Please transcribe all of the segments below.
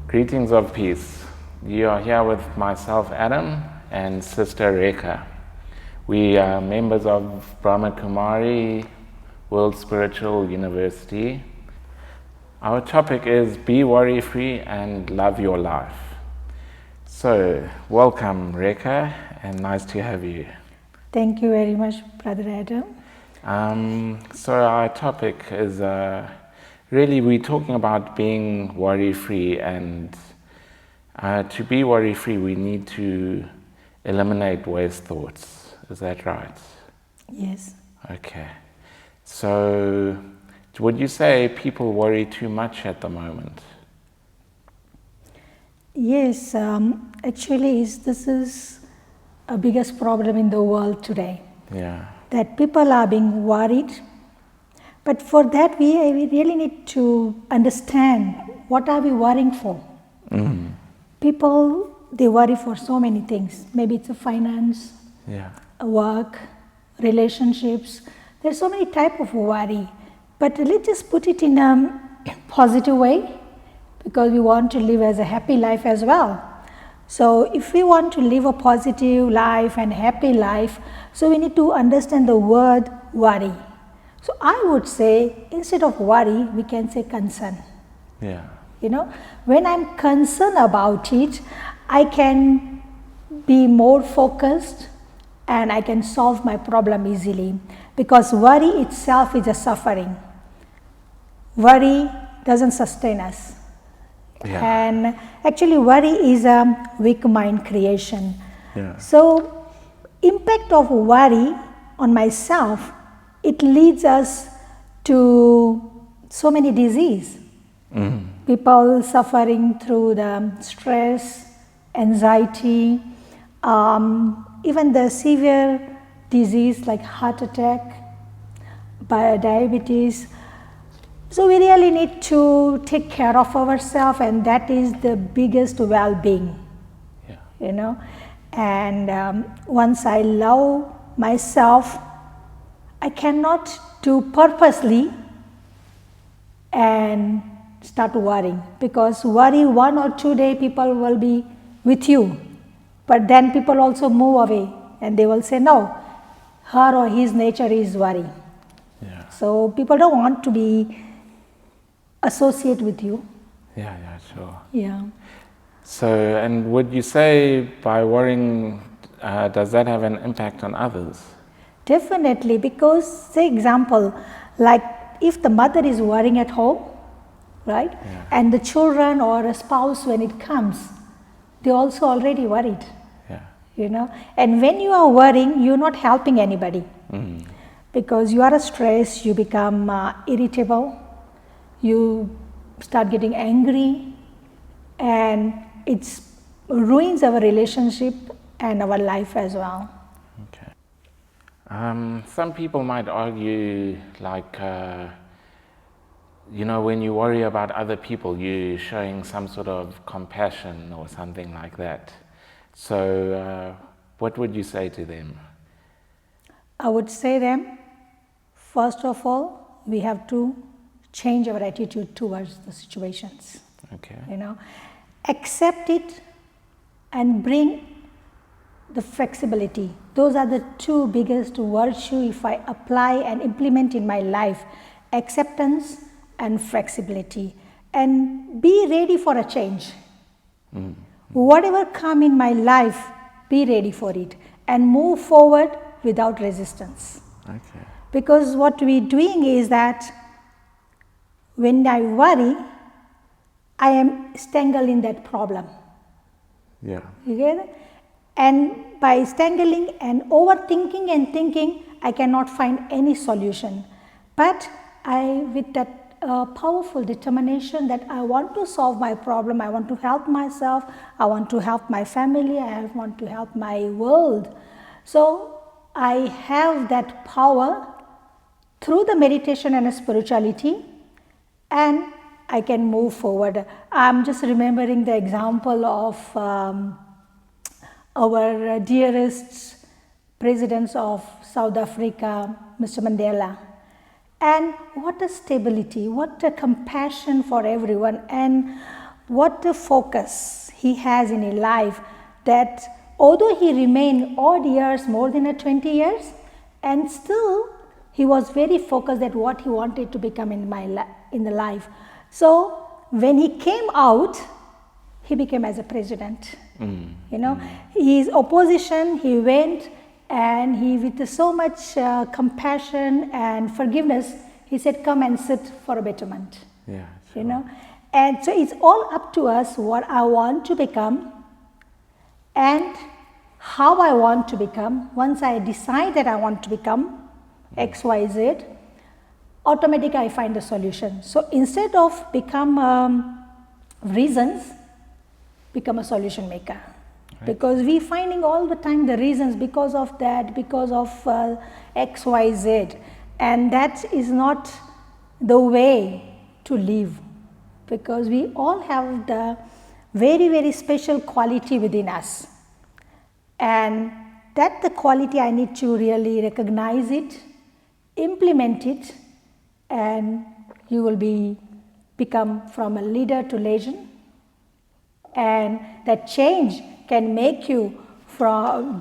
Greetings of peace. You are here with myself, Adam, and Sister Rekha. We are members of Brahma Kumari World Spiritual University. Our topic is Be Worry-Free and Love Your Life. So, welcome Rekha, and nice to have you. Thank you very much, Brother Adam. So our topic is really we're talking about being worry-free, and to be worry-free we need to eliminate waste thoughts. Is that right? Yes. Okay. So would you say people worry too much at the moment? Yes, actually this is a biggest problem in the world today. Yeah. That people are being worried. But for that we really need to understand what are we worrying for. Mm. People, they worry for so many things. Maybe it's a finance, a work, relationships. There's so many types of worry. But let's just put it in a positive way, because we want to live as a happy life as well. So if we want to live a positive life and happy life, so we need to understand the word worry. So I would say, instead of worry, we can say concern. Yeah. You know, when I'm concerned about it, I can be more focused and I can solve my problem easily, because worry itself is a suffering. Worry doesn't sustain us. Yeah. And actually worry is a weak mind creation. Yeah. So impact of worry on myself, it leads us to so many diseases. Mm. People suffering through the stress, anxiety, even the severe disease like heart attack, diabetes. So we really need to take care of ourselves, and that is the biggest well-being. Yeah. You know, and once I love myself, I cannot do purposely and start worrying, because worry 1 or 2 days people will be with you, but then people also move away and they will say no, her or his nature is worry. Yeah. So people don't want to be associate with you. Yeah, sure. Yeah. So, and would you say by worrying, does that have an impact on others? Definitely, because say example, like if the mother is worrying at home, right? Yeah. And the children or a spouse, when it comes, they also already worried. Yeah. You know, and when you are worrying, you're not helping anybody. Mm. Because you are stressed, you become irritable, you start getting angry, and it ruins our relationship and our life as well. Okay. Some people might argue, like, when you worry about other people, you're showing some sort of compassion or something like that. So, what would you say to them? I would say them, first of all, we have to change our attitude towards the situations. Okay. You know, accept it and bring the flexibility. Those are the two biggest virtues if I apply and implement in my life: acceptance and flexibility. And be ready for a change. Mm. Whatever come in my life, be ready for it and move forward without resistance. Okay. Because what we're doing is that when I worry, I am entangled in that problem. Yeah. You get it? And by strangling and overthinking and thinking, I cannot find any solution. But with that powerful determination that I want to solve my problem, I want to help myself, I want to help my family, I want to help my world. So I have that power through the meditation and spirituality, and I can move forward. I'm just remembering the example of our dearest president of South Africa, Mr. Mandela. And what a stability, what a compassion for everyone. And what the focus he has in his life, that although he remained odd years, more than 20 years, and still he was very focused at what he wanted to become in the life. So when he came out, he became as a president. His opposition, he went and he, with so much compassion and forgiveness, he said, come and sit for a betterment. Yeah, sure. And so it's all up to us what I want to become and how I want to become. Once I decide that I want to become X, Y, Z, automatically I find the solution. So instead of become reasons, become a solution maker. Right. Because we finding all the time the reasons because of that, because of X, Y, Z, and that is not the way to live, because we all have the very, very special quality within us, and that the quality I need to really recognize it, implement it, and you will become from a leader to legend, and that change can make you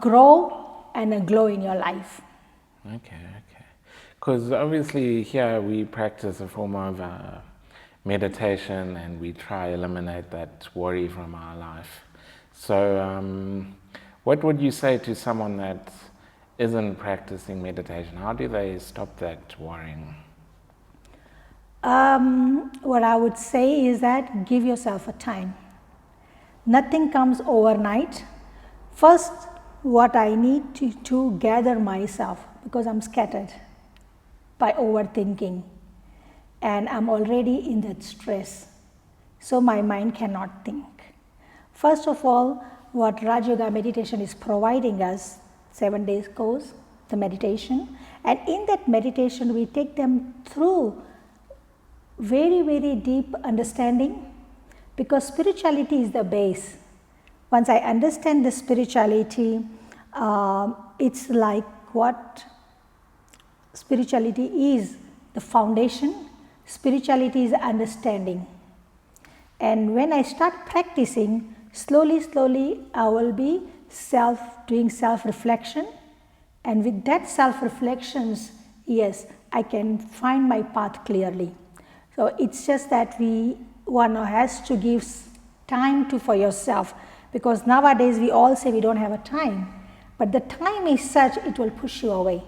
grow and glow in your life. Okay. Because obviously here we practice a form of meditation, and we try eliminate that worry from our life. So what would you say to someone that isn't practicing meditation? How do they stop that worrying? What I would say is that give yourself a time. Nothing comes overnight. First, what I need to gather myself, because I'm scattered by overthinking and I'm already in that stress, so my mind cannot think. First of all, what Raj Yoga meditation is providing us, 7 days course, the meditation, and in that meditation we take them through very, very deep understanding, because spirituality is the base. Once I understand the spirituality, it's like what spirituality is, the foundation. Spirituality is understanding. And when I start practicing, slowly I will be doing self-reflection, and with that self-reflections, yes, I can find my path clearly. So it's just that one has to give time for yourself, because nowadays we all say we don't have a time, but the time is such it will push you away.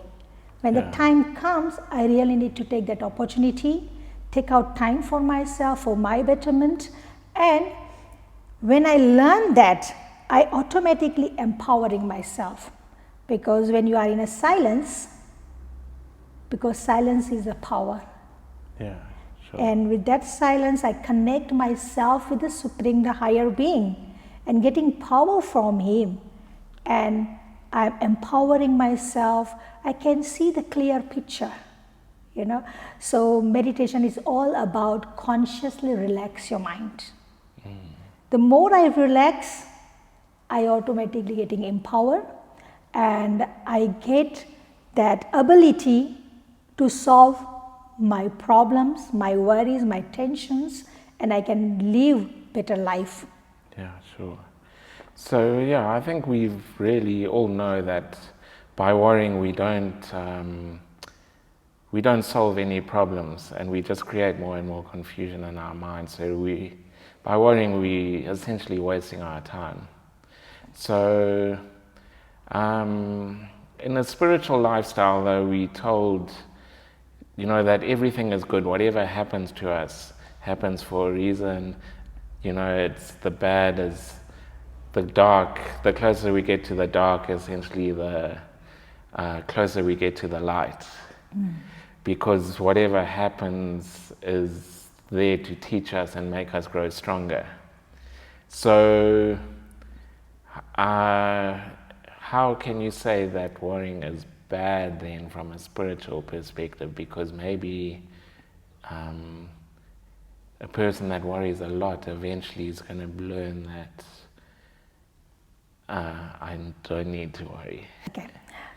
When the time comes, I really need to take that opportunity, take out time for myself, for my betterment, and when I learn that, I automatically empowering myself, because when you are in a silence, because silence is a power. Yeah. Sure. And with that silence, I connect myself with the Supreme, the higher being, and getting power from Him. And I'm empowering myself. I can see the clear picture, So meditation is all about consciously relax your mind. The more I relax, I automatically getting empowered, and I get that ability to solve my problems, my worries, my tensions, and I can live better life. Yeah, sure. So I think we've really all know that by worrying we don't solve any problems, and we just create more and more confusion in our minds. So by worrying we essentially wasting our time. So in a spiritual lifestyle, though, we told that everything is good. Whatever happens to us happens for a reason. It's the bad is the dark. The closer we get to the dark, essentially, the closer we get to the light. Because whatever happens is there to teach us and make us grow stronger. So, how can you say that worrying is bad then from a spiritual perspective? Because maybe a person that worries a lot eventually is going to learn that I don't need to worry. Okay,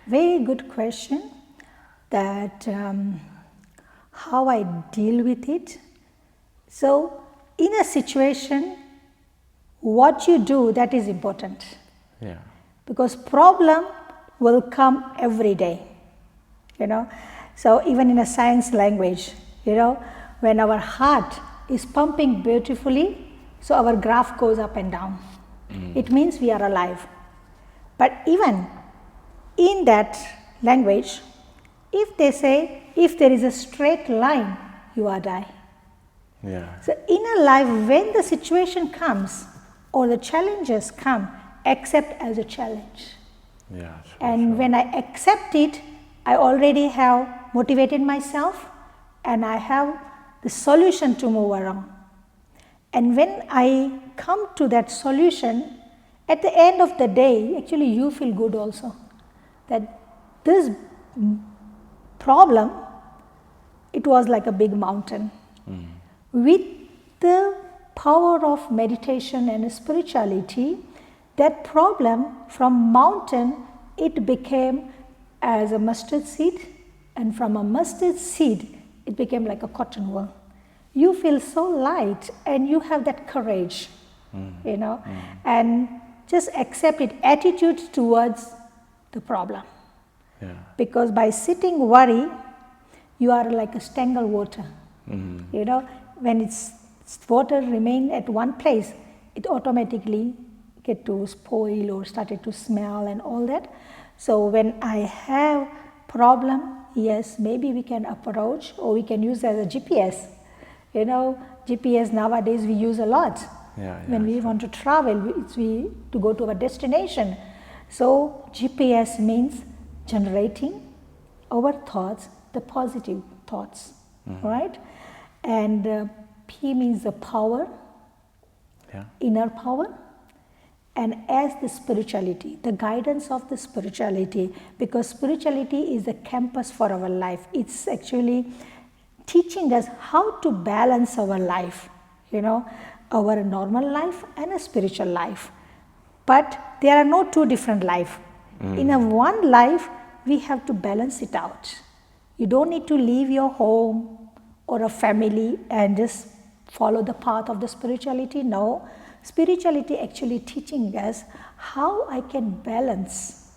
very good question. That how I deal with it. So in a situation, what you do, that is important. Yeah. Because problem will come every day, So even in a science language, when our heart is pumping beautifully, so our graph goes up and down. It means we are alive. But even in that language, if they say, if there is a straight line, you are die. Yeah. So in a life, when the situation comes or the challenges come, accept as a challenge. Yeah. And when I accept it, I already have motivated myself and I have the solution to move around. And when I come to that solution, at the end of the day, actually you feel good also. That this problem, it was like a big mountain. With the power of meditation and spirituality, that problem from mountain, it became as a mustard seed, and from a mustard seed, it became like a cotton wool. You feel so light and you have that courage, and just accept it, attitude towards the problem. Yeah. Because by sitting worry, you are like a stangle water. When its water remain at one place, it automatically get to spoil or started to smell and all that. So when I have problem, yes, maybe we can approach or we can use as a GPS. GPS nowadays we use a lot. When we want to travel, to go to our destination. So GPS means generating our thoughts, the positive thoughts, right? And P means the power, inner power, and as the spirituality, the guidance of the spirituality, because spirituality is the campus for our life. It's actually teaching us how to balance our life, our normal life and a spiritual life. But there are no two different life. In a one life, we have to balance it out. You don't need to leave your home or a family and just follow the path of the spirituality. No, spirituality actually teaching us how I can balance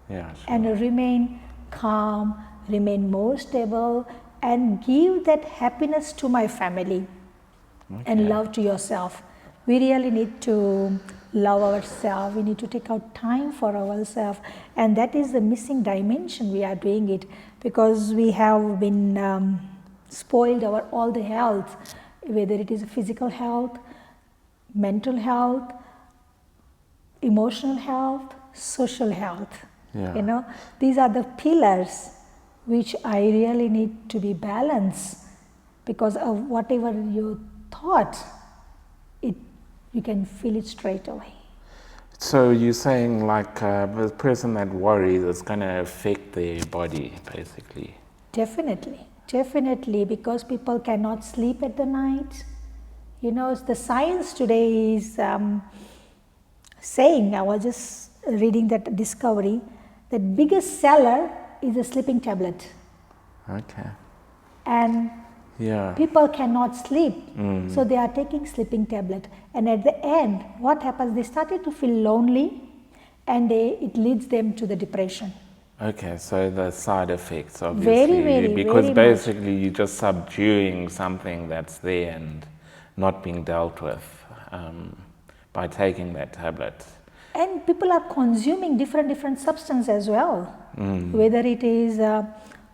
and remain calm, remain more stable, and give that happiness to my family and love to yourself. We really need to love ourselves. We need to take out time for ourselves, and that is the missing dimension. We are doing it because we have been spoiled all the health, whether it is physical health, mental health, emotional health, social health. These are the pillars which I really need to be balanced, because of whatever you thought, you can feel it straight away. So you're saying like the person that worries is going to affect their body, basically? Definitely, because people cannot sleep at the night. The science today is saying, I was just reading that discovery, that biggest seller is a sleeping tablet. And people cannot sleep, so they are taking sleeping tablet. And at the end, what happens? They started to feel lonely, and it leads them to the depression. So the side effects, obviously, very because very basically you're just subduing something that's there and not being dealt with by taking that tablet. And people are consuming different substances as well, whether it is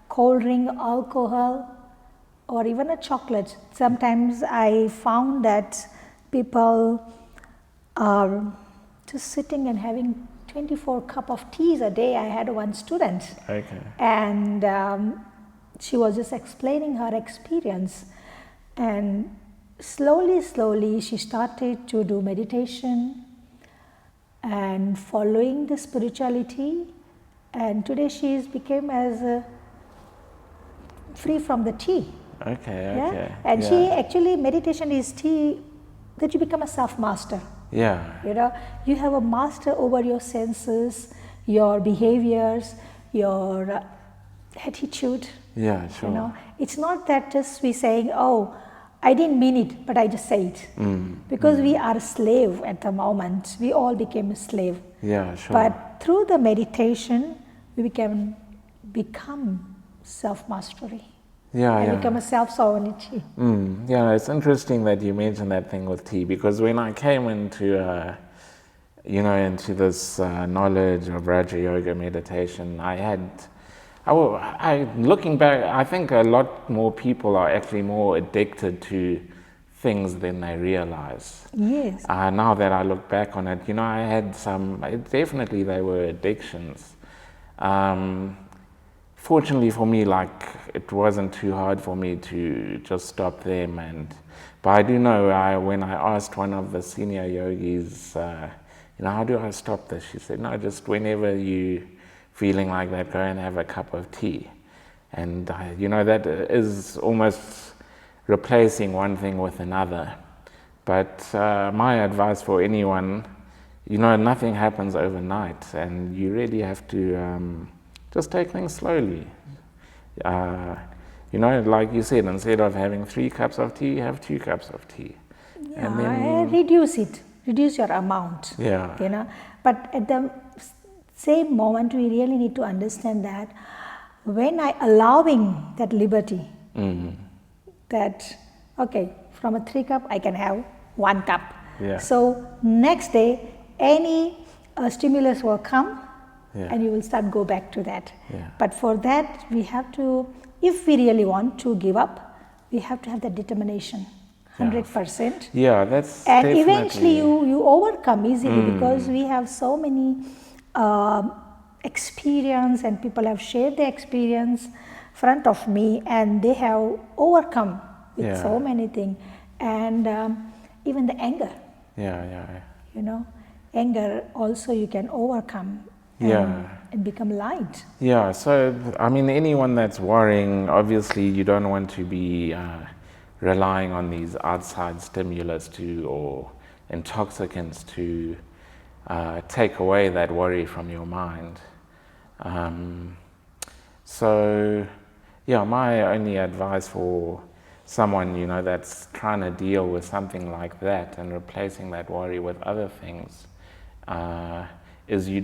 cold drink, alcohol, or even a chocolate. Sometimes I found that people are just sitting and having 24 cups of teas a day. I had one student, and she was just explaining her experience, and slowly she started to do meditation and following the spirituality, and today she became as free from the tea. And she actually, meditation is tea, that you become a self-master. You have a master over your senses, your behaviors, your attitude. It's not that just we saying, oh, I didn't mean it, but I just say it. Because we are a slave at the moment. We all became a slave. Yeah, sure. But through the meditation, we become self-mastery. And become a self-sovereignty. Yeah, it's interesting that you mentioned that thing with tea, because when I came into, into this knowledge of Raja Yoga meditation, looking back, I think a lot more people are actually more addicted to things than they realize. Yes. Now that I look back on it, I had definitely they were addictions. Fortunately for me, it wasn't too hard for me to just stop them. But I do know when I asked one of the senior yogis, how do I stop this? She said, no, just whenever you feeling like that, go and have a cup of tea. And that is almost replacing one thing with another. But my advice for anyone, nothing happens overnight, and you really have to just take things slowly. Like you said, instead of having 3 cups of tea, have 2 cups of tea. Yeah, and then reduce it. Reduce your amount. Yeah. But at the same moment, we really need to understand that when I allowing that liberty, that, okay, from a 3 cup, I can have 1 cup. Yeah. So next day, any stimulus will come, and you will go back to that. Yeah. But for that, we have to, if we really want to give up, we have to have that determination, 100%. Yeah, that's and definitely. Eventually you overcome easily because we have so many experience, and people have shared their experience front of me, and they have overcome with so many things, and even the anger. Anger also you can overcome. And become light. Yeah, so anyone that's worrying, obviously you don't want to be relying on these outside stimulus or intoxicants to take away that worry from your mind. My only advice for someone that's trying to deal with something like that and replacing that worry with other things is you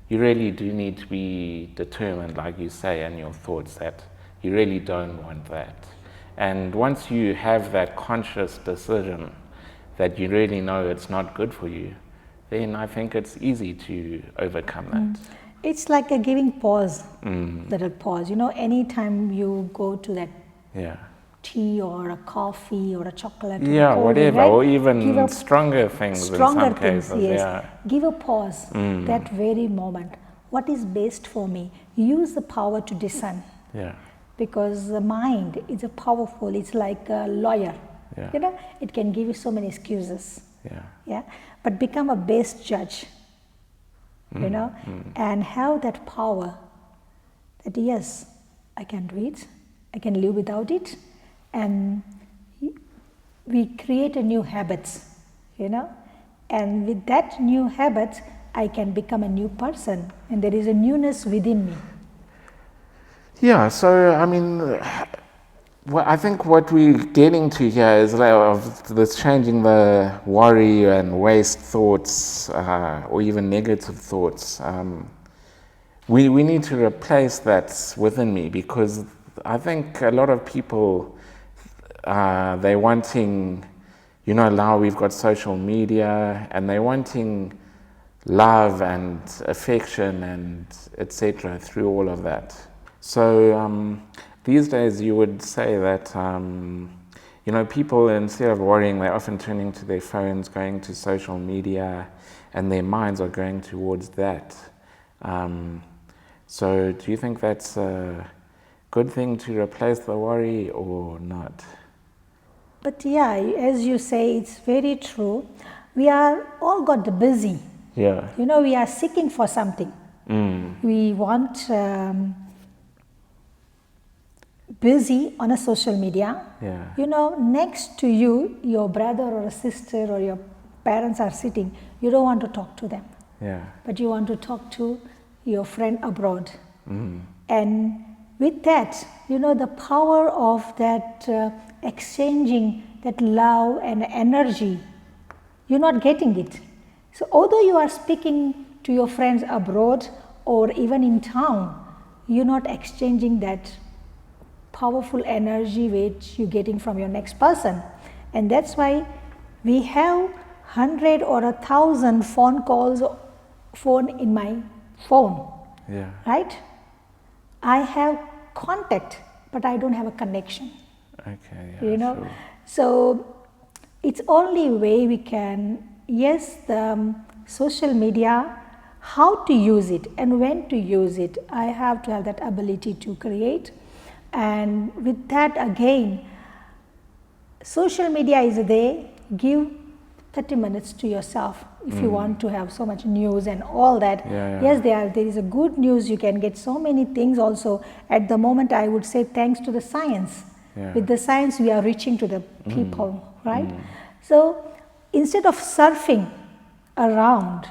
really do need to be determined, like you say, in your thoughts, that you really don't want that. And once you have that conscious decision that you really know it's not good for you, then I think it's easy to overcome that. It's like a giving pause, little pause. Anytime you go to that tea or a coffee or a chocolate, whatever, right? or even stronger things in some cases. Yes. Give a pause, that very moment. What is best for me? Use the power to discern. Because the mind is powerful. It's like a lawyer. It can give you so many excuses. But become a best judge. And have that power. That yes, I can do it. I can live without it. And we create a new habits, and with that new habit, I can become a new person, and there is a newness within me. Yeah, so I think what we're getting to here is of this changing the worry and waste thoughts, or even negative thoughts. We need to replace that within me, because I think a lot of people, they're wanting, now we've got social media, and they're wanting love and affection and etc. through all of that. So these days you would say that, people, instead of worrying, they're often turning to their phones, going to social media, and their minds are going towards that. So do you think that's a good thing to replace the worry or not? But as you say, it's very true. We are all got the busy. We are seeking for something. We want busy on a social media. Next to you, your brother or a sister or your parents are sitting. You don't want to talk to them. But you want to talk to your friend abroad. And with that, the power of that exchanging that love and energy, you're not getting it. So although you are speaking to your friends abroad or even in town, you're not exchanging that powerful energy which you're getting from your next person. And that's why we have 100 or 1,000 phone in my phone, right? I have contact, but I don't have a connection. Okay, Sure. So it's only way we can, yes, the social media, how to use it and when to use it. I have to have that ability to create. And with that again, social media is there, give 30 minutes to yourself if you want to have so much news and all that. Yes, there is a good news, you can get so many things also. At the moment I would say thanks to the science. With the science we are reaching to the people, right? So instead of surfing around,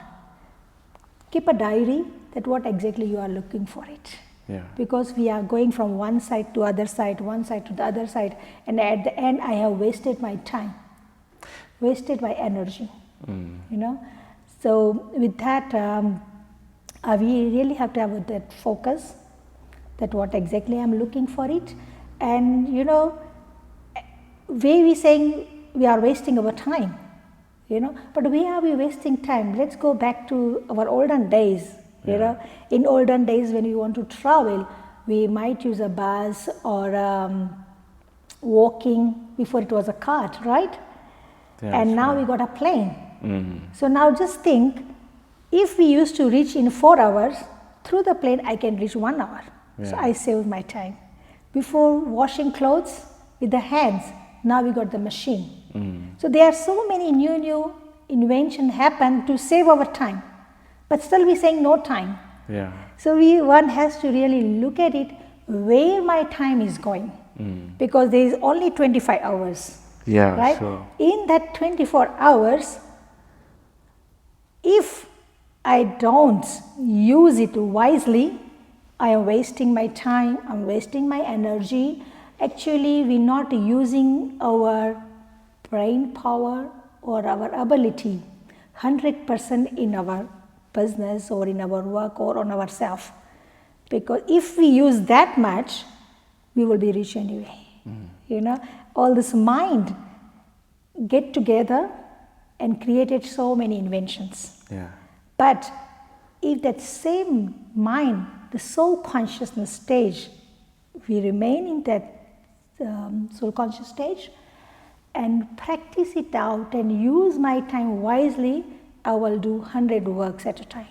keep a diary that what exactly you are looking for it. Because we are going from one side to other side, one side to the other side, and at the end I have wasted my time, wasted my energy, So with that, we really have to have that focus, that what exactly I'm looking for it. And way we saying we are wasting our time, but we are wasting time. Let's go back to our olden days. In olden days when we want to travel, we might use a bus or walking before it was a cart, right? And now we got a plane. So now just think, if we used to reach in 4 hours, through the plane I can reach 1 hour. So I saved my time. Before washing clothes with the hands, now we got the machine. So there are so many new inventions happen to save our time. But still we saying no time. So one has to really look at it, where my time is going. Because there is only 25 hours. Right? Sure. In that 24 hours, if I don't use it wisely, I am wasting my time, I'm wasting my energy. Actually, we're not using our brain power or our ability 100% in our business or in our work or on ourselves. Because if we use that much, we will be rich anyway. All this mind get together and created so many inventions. But if that same mind, the soul consciousness stage, we remain in that soul conscious stage and practice it out and use my time wisely, I will do 100 works at a time.